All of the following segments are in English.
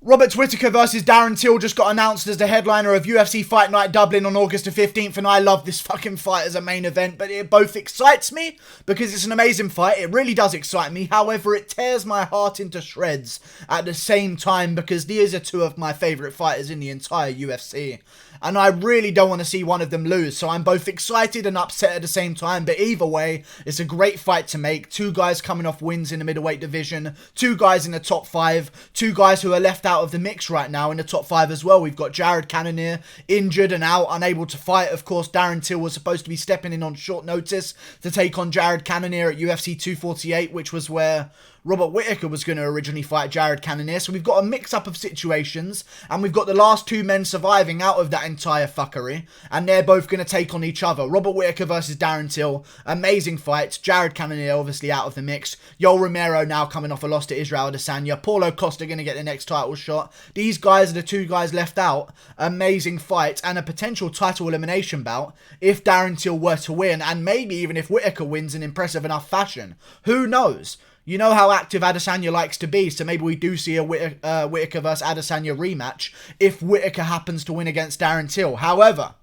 Robert Whittaker versus Darren Till just got announced as the headliner of UFC Fight Night Dublin on August the 15th, and I love this fucking fight as a main event, but it both excites me because it's an amazing fight. It really does excite me. However, it tears my heart into shreds at the same time because these are two of my favourite fighters in the entire UFC, and I really don't want to see one of them lose, so I'm both excited and upset at the same time. But either way, it's a great fight to make. Two guys coming off wins in the middleweight division, two guys in the top 5, two guys who are left out of the mix right now in the top 5 as well. We've got Jared Cannonier injured and out, unable to fight. Of course, Darren Till was supposed to be stepping in on short notice to take on Jared Cannonier at UFC 248, which was where Robert Whittaker was going to originally fight Jared Cannonier. So we've got a mix-up of situations, and we've got the last two men surviving out of that entire fuckery, and they're both going to take on each other. Robert Whittaker versus Darren Till, amazing fight. Jared Cannonier obviously out of the mix. Yoel Romero now coming off a loss to Israel Adesanya. Paulo Costa going to get the next title shot. These guys are the two guys left out. Amazing fight, and a potential title elimination bout if Darren Till were to win, and maybe even if Whittaker wins in impressive enough fashion. Who knows? You know how active Adesanya likes to be, so maybe we do see a Whittaker versus Adesanya rematch if Whittaker happens to win against Darren Till. However,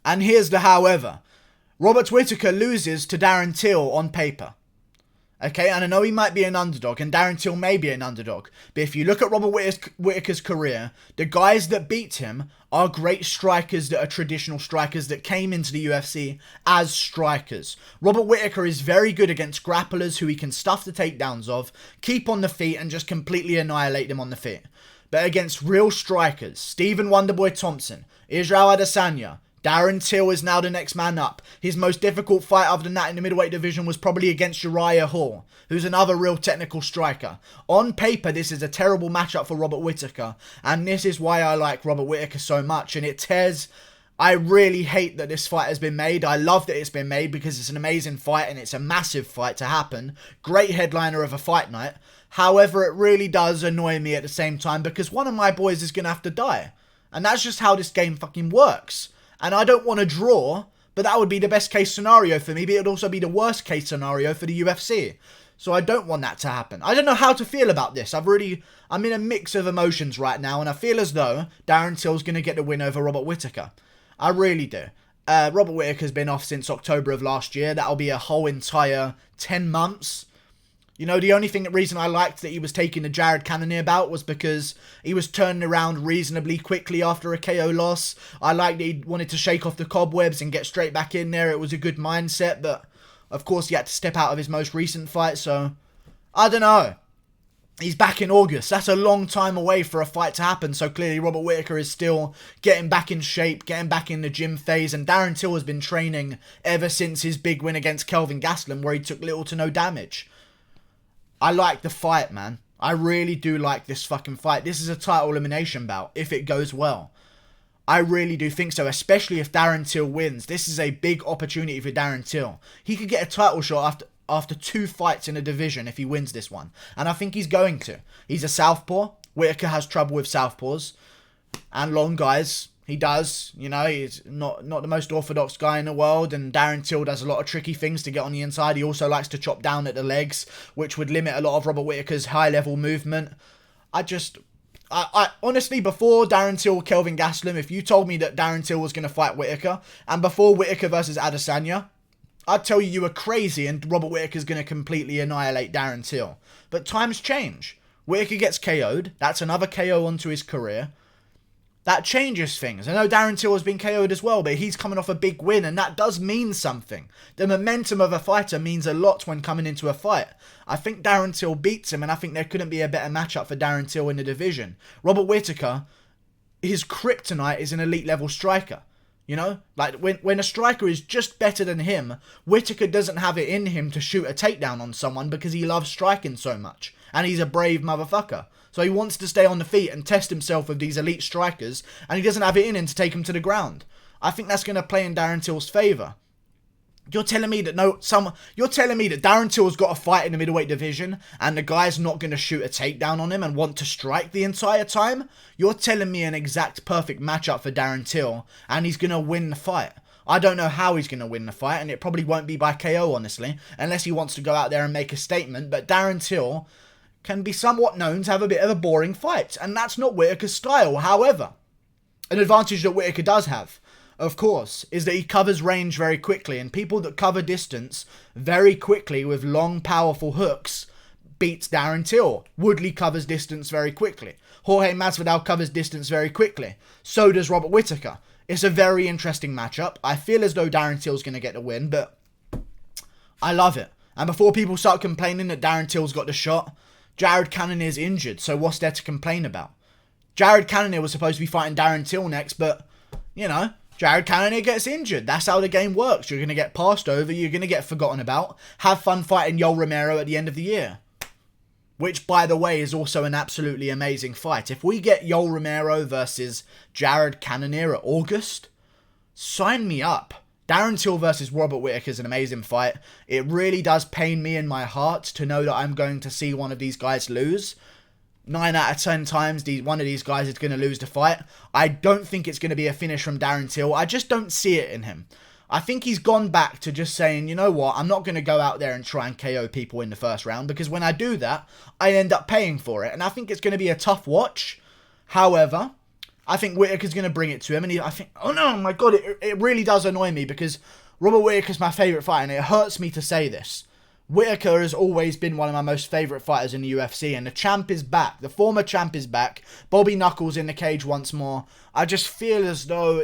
and here's the however, Robert Whittaker loses to Darren Till on paper. Okay, and I know he might be an underdog, and Darren Till may be an underdog, but if you look at Robert Whittaker's career, the guys that beat him are great strikers that are traditional strikers that came into the UFC as strikers. Robert Whittaker is very good against grapplers who he can stuff the takedowns of, keep on the feet, and just completely annihilate them on the feet. But against real strikers, Stephen Wonderboy Thompson, Israel Adesanya, Darren Till is now the next man up. His most difficult fight other than that in the middleweight division was probably against Uriah Hall, who's another real technical striker. On paper, this is a terrible matchup for Robert Whittaker, and this is why I like Robert Whittaker so much, and it tears... I really hate that this fight has been made. I love that it's been made because it's an amazing fight and it's a massive fight to happen. Great headliner of a fight night. However, it really does annoy me at the same time because one of my boys is going to have to die. And that's just how this game fucking works. And I don't want to draw, but that would be the best case scenario for me, but it would also be the worst case scenario for the UFC. So I don't want that to happen. I don't know how to feel about this. I'm in a mix of emotions right now, and I feel as though Darren Till's going to get the win over Robert Whittaker. I really do. Robert Whittaker's been off since October of last year. That'll be a whole entire 10 months. You know, the only reason I liked that he was taking the Jared Cannonier bout was because he was turning around reasonably quickly after a KO loss. I liked that he wanted to shake off the cobwebs and get straight back in there. It was a good mindset, but of course he had to step out of his most recent fight, so I don't know. He's back in August. That's a long time away for a fight to happen, so clearly Robert Whittaker is still getting back in shape, getting back in the gym phase, and Darren Till has been training ever since his big win against Kelvin Gastelum, where he took little to no damage. I like the fight, man. I really do like this fucking fight. This is a title elimination bout, if it goes well. I really do think so, especially if Darren Till wins. This is a big opportunity for Darren Till. He could get a title shot after 2 fights in a division if he wins this one. And I think he's going to. He's a southpaw. Whittaker has trouble with southpaws and long guys. He does, you know, he's not the most orthodox guy in the world, and Darren Till does a lot of tricky things to get on the inside. He also likes to chop down at the legs, which would limit a lot of Robert Whittaker's high-level movement. I honestly, before Darren Till, Kelvin Gastelum, if you told me that Darren Till was going to fight Whittaker, and before Whittaker versus Adesanya, I'd tell you were crazy and Robert Whittaker's going to completely annihilate Darren Till. But times change. Whittaker gets KO'd. That's another KO onto his career. That changes things. I know Darren Till has been KO'd as well, but he's coming off a big win, and that does mean something. The momentum of a fighter means a lot when coming into a fight. I think Darren Till beats him, and I think there couldn't be a better matchup for Darren Till in the division. Robert Whittaker, his kryptonite is an elite level striker. You know, like when a striker is just better than him, Whittaker doesn't have it in him to shoot a takedown on someone because he loves striking so much. And he's a brave motherfucker. So he wants to stay on the feet and test himself with these elite strikers, and he doesn't have it in him to take him to the ground. I think that's going to play in Darren Till's favour. You're telling me that Darren Till's got a fight in the middleweight division and the guy's not going to shoot a takedown on him and want to strike the entire time? You're telling me an exact perfect matchup for Darren Till and he's going to win the fight. I don't know how he's going to win the fight, and it probably won't be by KO, honestly, unless he wants to go out there and make a statement. But Darren Till can be somewhat known to have a bit of a boring fight, and that's not Whittaker's style. However, an advantage that Whittaker does have, of course, is that he covers range very quickly, and people that cover distance very quickly with long, powerful hooks beats Darren Till. Woodley covers distance very quickly. Jorge Masvidal covers distance very quickly. So does Robert Whittaker. It's a very interesting matchup. I feel as though Darren Till's going to get the win, but I love it. And before people start complaining that Darren Till's got the shot, Jared Cannonier's injured, so what's there to complain about? Jared Cannonier was supposed to be fighting Darren Till next, but, you know, Jared Cannonier gets injured. That's how the game works. You're going to get passed over. You're going to get forgotten about. Have fun fighting Yoel Romero at the end of the year. Which, by the way, is also an absolutely amazing fight. If we get Yoel Romero versus Jared Cannonier at August, sign me up. Darren Till versus Robert Whittaker is an amazing fight. It really does pain me in my heart to know that I'm going to see one of these guys lose. 9 out of 10 times, one of these guys is going to lose the fight. I don't think it's going to be a finish from Darren Till. I just don't see it in him. I think he's gone back to just saying, you know what, I'm not going to go out there and try and KO people in the first round, because when I do that, I end up paying for it. And I think it's going to be a tough watch. However, I think Whittaker's going to bring it to him. And I think, oh no, my God, it really does annoy me, because Robert Whittaker's my favourite fighter, and it hurts me to say this. Whittaker has always been one of my most favourite fighters in the UFC, and the champ is back. The former champ is back. Bobby Knuckles in the cage once more. I just feel as though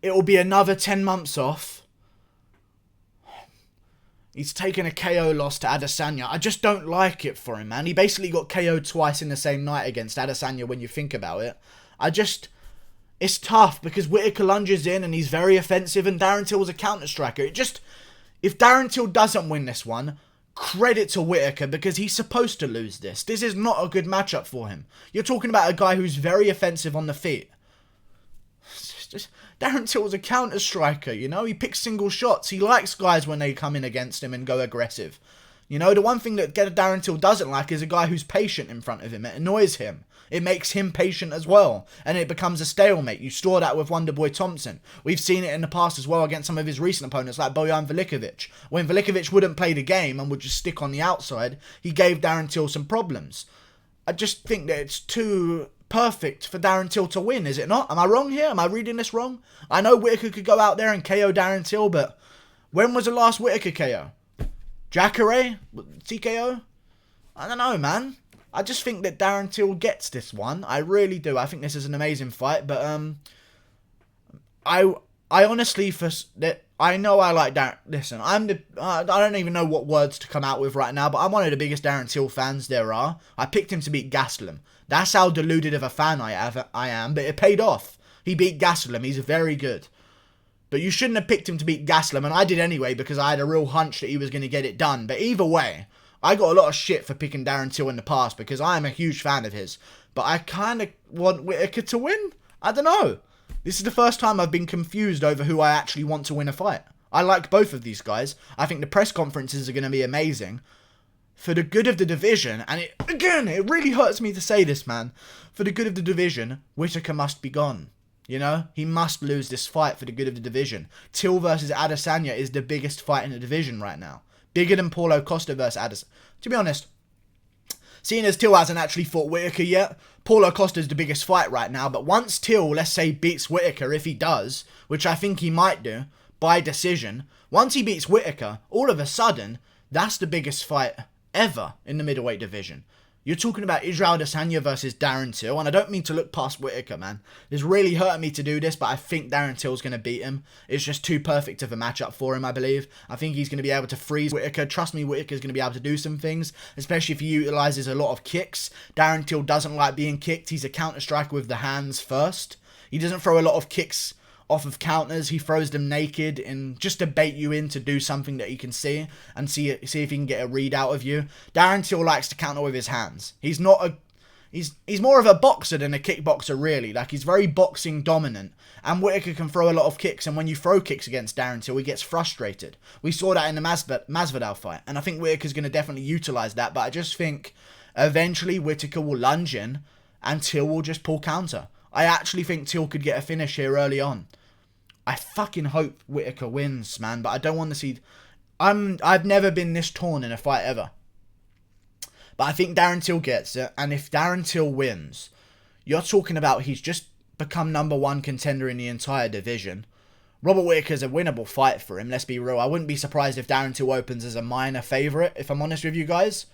it will be another 10 months off. He's taken a KO loss to Adesanya. I just don't like it for him, man. He basically got KO'd twice in the same night against Adesanya when you think about it. It's tough because Whittaker lunges in and he's very offensive, and Darren Till was a counter striker. If Darren Till doesn't win this one, credit to Whittaker, because he's supposed to lose this. This is not a good matchup for him. You're talking about a guy who's very offensive on the feet. Darren Till's a counter striker, you know? He picks single shots. He likes guys when they come in against him and go aggressive. You know, the one thing that Darren Till doesn't like is a guy who's patient in front of him. It annoys him. It makes him patient as well. And it becomes a stalemate. You saw that with Wonderboy Thompson. We've seen it in the past as well against some of his recent opponents like Bojan Velickovic. When Velickovic wouldn't play the game and would just stick on the outside, he gave Darren Till some problems. I just think that it's too perfect for Darren Till to win, is it not? Am I wrong here? Am I reading this wrong? I know Whittaker could go out there and KO Darren Till, but when was the last Whittaker KO? Jacare? TKO? I don't know, man. I just think that Darren Till gets this one. I really do. I think this is an amazing fight, but I honestly, I know I like Darren. Listen, I don't even know what words to come out with right now, but I'm one of the biggest Darren Till fans there are. I picked him to beat Gastelum. That's how deluded of a fan I am, but it paid off. He beat Gastelum. He's very good. But you shouldn't have picked him to beat Gastelum, and I did anyway because I had a real hunch that he was going to get it done. But either way, I got a lot of shit for picking Darren Till in the past because I am a huge fan of his. But I kind of want Whittaker to win. I don't know. This is the first time I've been confused over who I actually want to win a fight. I like both of these guys. I think the press conferences are going to be amazing. For the good of the division, and it really hurts me to say this, man. For the good of the division, Whittaker must be gone. You know? He must lose this fight for the good of the division. Till versus Adesanya is the biggest fight in the division right now. Bigger than Paulo Costa versus Adesanya. To be honest, seeing as Till hasn't actually fought Whittaker yet, Paulo Costa is the biggest fight right now. But once Till, let's say, beats Whittaker, if he does, which I think he might do, by decision, once he beats Whittaker, all of a sudden, that's the biggest fight ever in the middleweight division. You're talking about Israel Adesanya versus Darren Till, and I don't mean to look past Whittaker, man. It's really hurting me to do this, but I think Darren Till's going to beat him. It's just too perfect of a matchup for him, I believe. I think he's going to be able to freeze Whittaker. Trust me, Whittaker's going to be able to do some things, especially if he utilises a lot of kicks. Darren Till doesn't like being kicked. He's a counter striker with the hands first. He doesn't throw a lot of kicks off of counters. He throws them naked and just to bait you in to do something that he can see and see if he can get a read out of you. Darren Till likes to counter with his hands. He's more of a boxer than a kickboxer, really. Like, he's very boxing dominant. And Whittaker can throw a lot of kicks, and when you throw kicks against Darren Till, he gets frustrated. We saw that in the Masvidal fight, and I think Whittaker's going to definitely utilise that, but I just think eventually Whittaker will lunge in and Till will just pull counter. I actually think Till could get a finish here early on. I fucking hope Whittaker wins, man, but I don't want to see... I've never been this torn in a fight ever. But I think Darren Till gets it. And if Darren Till wins, you're talking about he's just become #1 contender in the entire division. Robert Whittaker's a winnable fight for him, let's be real. I wouldn't be surprised if Darren Till opens as a minor favourite, if I'm honest with you guys.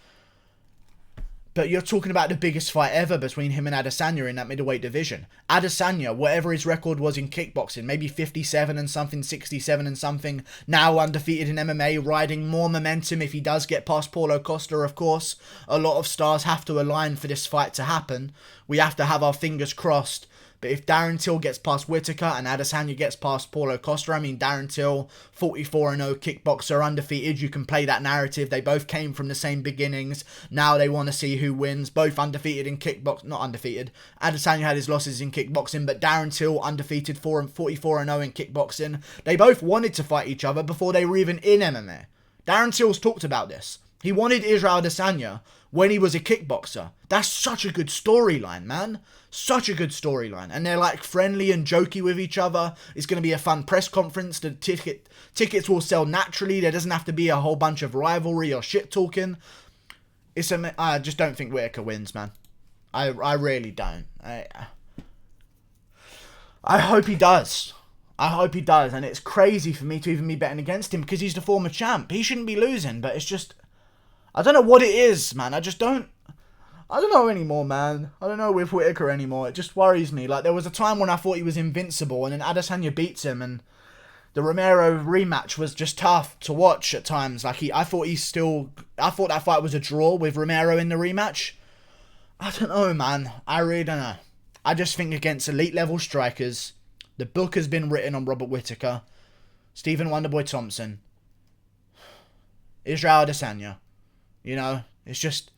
But you're talking about the biggest fight ever between him and Adesanya in that middleweight division. Adesanya, whatever his record was in kickboxing, maybe 57 and something, 67 and something, now undefeated in MMA, riding more momentum if he does get past Paulo Costa, of course. A lot of stars have to align for this fight to happen. We have to have our fingers crossed. But if Darren Till gets past Whittaker and Adesanya gets past Paulo Costa, I mean, Darren Till, 44-0 kickboxer, undefeated, you can play that narrative. They both came from the same beginnings. Now they want to see who wins. Both undefeated in kickboxing, not undefeated. Adesanya had his losses in kickboxing, but Darren Till undefeated 44-0 in kickboxing. They both wanted to fight each other before they were even in MMA. Darren Till's talked about this. He wanted Israel Adesanya when he was a kickboxer. That's such a good storyline, man. Such a good storyline. And they're like friendly and jokey with each other. It's going to be a fun press conference. The tickets will sell naturally. There doesn't have to be a whole bunch of rivalry or shit talking. I just don't think Whittaker wins, man. I really don't. I hope he does. I hope he does. And it's crazy for me to even be betting against him because he's the former champ. He shouldn't be losing, but it's just... I don't know what it is, man. I don't know anymore, man. I don't know with Whittaker anymore. It just worries me. Like, there was a time when I thought he was invincible, and then Adesanya beats him, and the Romero rematch was just tough to watch at times. Like, I thought that fight was a draw with Romero in the rematch. I don't know, man. I really don't know. I just think against elite-level strikers, the book has been written on Robert Whittaker, Stephen Wonderboy Thompson, Israel Adesanya. You know, it's just...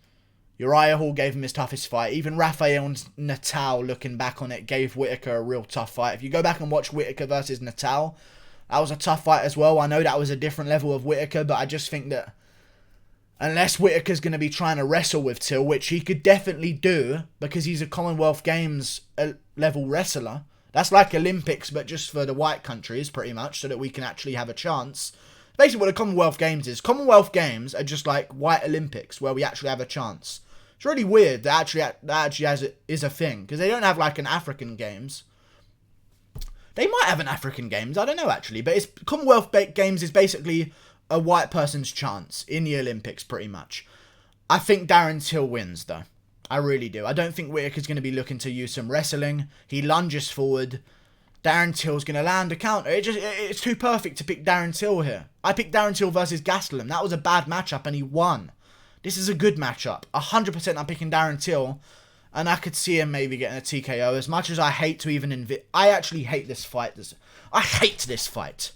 Uriah Hall gave him his toughest fight. Even Rafael Natal, looking back on it, gave Whittaker a real tough fight. If you go back and watch Whittaker versus Natal, that was a tough fight as well. I know that was a different level of Whittaker, but I just think that unless Whittaker's going to be trying to wrestle with Till, which he could definitely do, because he's a Commonwealth Games level wrestler. That's like Olympics, but just for the white countries, pretty much, so that we can actually have a chance. Basically what the Commonwealth Games is. Commonwealth Games are just like white Olympics, where we actually have a chance. It's really weird that actually is a thing, because they don't have like an African Games. They might have an African Games, I don't know actually, but Commonwealth Games is basically a white person's chance in the Olympics, pretty much. I think Darren Till wins, though. I really do. I don't think Whittaker's going to be looking to use some wrestling. He lunges forward. Darren Till's going to land a counter. It's too perfect to pick Darren Till here. I picked Darren Till versus Gastelum. That was a bad matchup and he won. This is a good matchup. 100% I'm picking Darren Till. And I could see him maybe getting a TKO. As much as I hate to even I actually hate this fight. I hate this fight.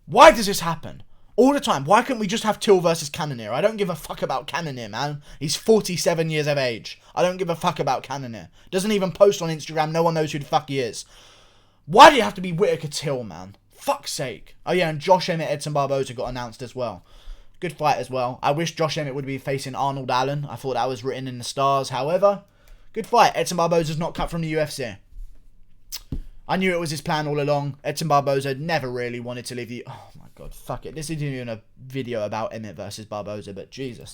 Why does this happen? All the time. Why can't we just have Till versus Cannonier? I don't give a fuck about Cannonier, man. He's 47 years of age. I don't give a fuck about Cannonier. Doesn't even post on Instagram. No one knows who the fuck he is. Why do you have to be Whittaker Till, man? Fuck's sake. Oh yeah, and Josh Emmett, Edson Barboza got announced as well. Good fight as well. I wish Josh Emmett would be facing Arnold Allen. I thought that was written in the stars. However, good fight. Edson Barboza's not cut from the UFC. I knew it was his plan all along. Edson Barboza never really wanted to leave the... Oh my god, fuck it. This isn't even a video about Emmett versus Barboza, but Jesus.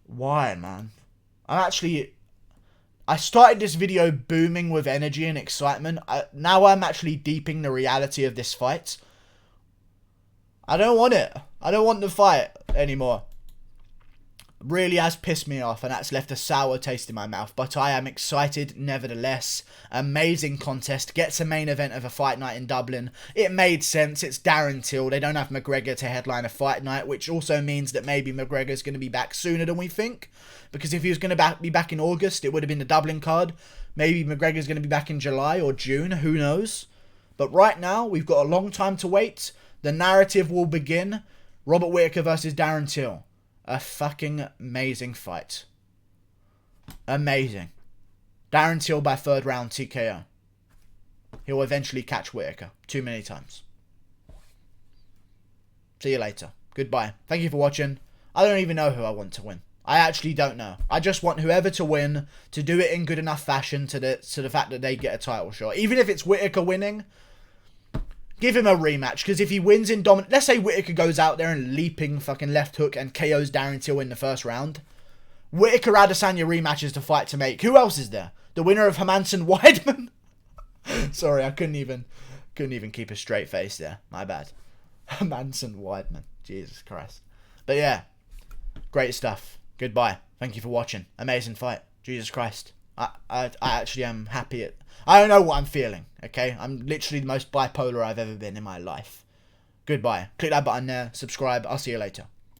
Why, man? I started this video booming with energy and excitement. Now I'm actually deeping the reality of this fight. I don't want it. I don't want the fight anymore. Really has pissed me off, and that's left a sour taste in my mouth. But I am excited nevertheless. Amazing contest. Gets a main event of a fight night in Dublin. It made sense. It's Darren Till. They don't have McGregor to headline a fight night, which also means that maybe McGregor's going to be back sooner than we think. Because if he was going to be back in August, it would have been the Dublin card. Maybe McGregor's going to be back in July or June. Who knows? But right now, we've got a long time to wait. The narrative will begin. Robert Whittaker versus Darren Till. A fucking amazing fight. Amazing. Darren Till by third round TKO. He'll eventually catch Whittaker. Too many times. See you later. Goodbye. Thank you for watching. I don't even know who I want to win. I actually don't know. I just want whoever to win to do it in good enough fashion to the fact that they get a title shot. Even if it's Whittaker winning, Give him a rematch, because if he wins in dominant... Let's say Whittaker goes out there and leaping fucking left hook and KOs Darren Till in the first round. Whittaker Adesanya rematch is the fight to make. Who else is there? The winner of Hermansson Weidman? Sorry, I couldn't even keep a straight face there. My bad. Hermansson Weidman. Jesus Christ. But yeah, great stuff. Goodbye. Thank you for watching. Amazing fight. Jesus Christ. I actually am happy. I don't know what I'm feeling, okay? I'm literally the most bipolar I've ever been in my life. Goodbye. Click that button there. Subscribe. I'll see you later.